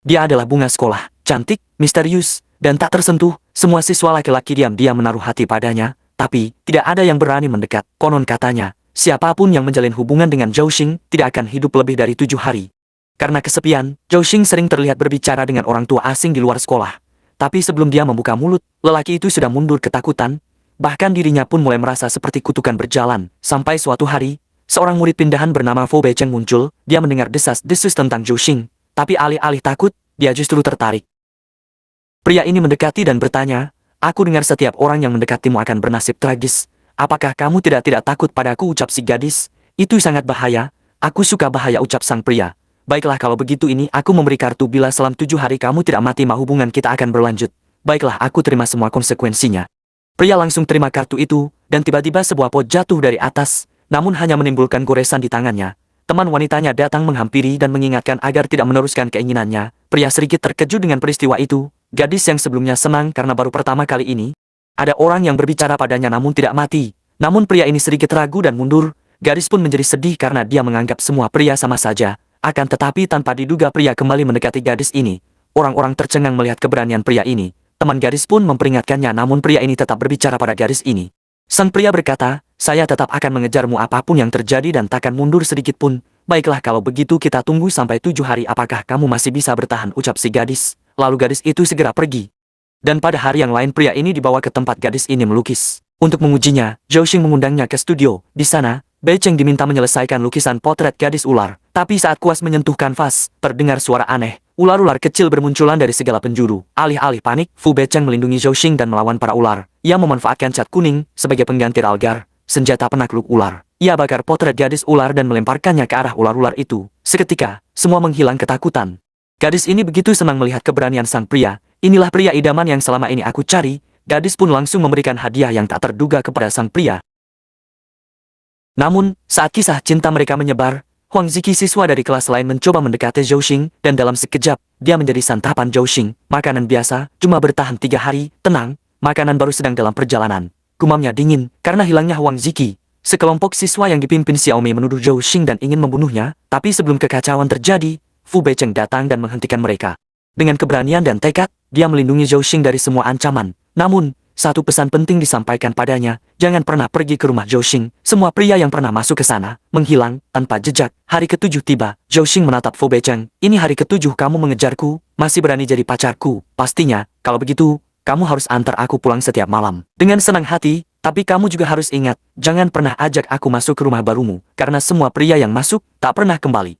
Dia adalah bunga sekolah, cantik, misterius, dan tak tersentuh. Semua siswa laki-laki diam-diam menaruh hati padanya, tapi tidak ada yang berani mendekat. Konon katanya, siapapun yang menjalin hubungan dengan Zhou Xing tidak akan hidup lebih dari 7 hari. Karena kesepian, Zhou Xing sering terlihat berbicara dengan orang tua asing di luar sekolah. Tapi sebelum dia membuka mulut, lelaki itu sudah mundur ketakutan. Bahkan dirinya pun mulai merasa seperti kutukan berjalan. Sampai suatu hari, seorang murid pindahan bernama Fu Becheng muncul. Dia mendengar desas-desus tentang Zhou Xing. Tapi alih-alih takut, dia justru tertarik. Pria ini mendekati dan bertanya, "Aku dengar setiap orang yang mendekatimu akan bernasib tragis. Apakah kamu tidak takut padaku?" ucap si gadis. "Itu sangat bahaya. Aku suka bahaya," ucap sang pria. "Baiklah kalau begitu ini aku memberi kartu bila selama 7 hari kamu tidak mati maka hubungan kita akan berlanjut. Baiklah aku terima semua konsekuensinya." Pria langsung terima kartu itu, dan tiba-tiba sebuah pot jatuh dari atas, namun hanya menimbulkan goresan di tangannya. Teman wanitanya datang menghampiri dan mengingatkan agar tidak meneruskan keinginannya. Pria sedikit terkejut dengan peristiwa itu. Gadis yang sebelumnya senang karena baru pertama kali ini, ada orang yang berbicara padanya namun tidak mati. Namun pria ini sedikit ragu dan mundur. Gadis pun menjadi sedih karena dia menganggap semua pria sama saja. Akan tetapi tanpa diduga pria kembali mendekati gadis ini. Orang-orang tercengang melihat keberanian pria ini. Teman gadis pun memperingatkannya namun pria ini tetap berbicara pada gadis ini. Sang pria berkata, "Saya tetap akan mengejarmu apapun yang terjadi dan takkan mundur sedikit pun. Baiklah kalau begitu kita tunggu sampai 7 hari. Apakah kamu masih bisa bertahan?" ucap si gadis. Lalu gadis itu segera pergi. Dan pada hari yang lain pria ini dibawa ke tempat gadis ini melukis. Untuk mengujinya, Zhou Xing mengundangnya ke studio. Di sana, Becheng diminta menyelesaikan lukisan potret gadis ular. Tapi saat kuas menyentuh kanvas, terdengar suara aneh. Ular-ular kecil bermunculan dari segala penjuru. Alih-alih panik, Fu Becheng melindungi Zhou Xing dan melawan para ular. Ia memanfaatkan cat kuning sebagai pengganti ralgar, senjata penakluk ular. Ia bakar potret gadis ular dan melemparkannya ke arah ular-ular itu. Seketika, semua menghilang ketakutan. Gadis ini begitu senang melihat keberanian sang pria. "Inilah pria idaman yang selama ini aku cari." Gadis pun langsung memberikan hadiah yang tak terduga kepada sang pria. Namun, saat kisah cinta mereka menyebar, Huang Ziki siswa dari kelas lain mencoba mendekati Zhou Xing, dan dalam sekejap, dia menjadi santapan Zhou Xing. "Makanan biasa, cuma bertahan 3 hari, tenang, makanan baru sedang dalam perjalanan." Gumamnya dingin, karena hilangnya Huang Ziki. Sekelompok siswa yang dipimpin Xiaomi menuduh Zhou Xing dan ingin membunuhnya, tapi sebelum kekacauan terjadi, Fu Becheng datang dan menghentikan mereka. Dengan keberanian dan tekad, dia melindungi Zhou Xing dari semua ancaman. Namun, satu pesan penting disampaikan padanya, jangan pernah pergi ke rumah Zhou Xing. Semua pria yang pernah masuk ke sana, menghilang, tanpa jejak. Hari ke-7 tiba, Zhou Xing menatap Fu Becheng. "Ini hari ke-7 kamu mengejarku, masih berani jadi pacarku. Pastinya, kalau begitu, kamu harus antar aku pulang setiap malam." Dengan senang hati, "Tapi kamu juga harus ingat, jangan pernah ajak aku masuk ke rumah barumu, karena semua pria yang masuk, tak pernah kembali."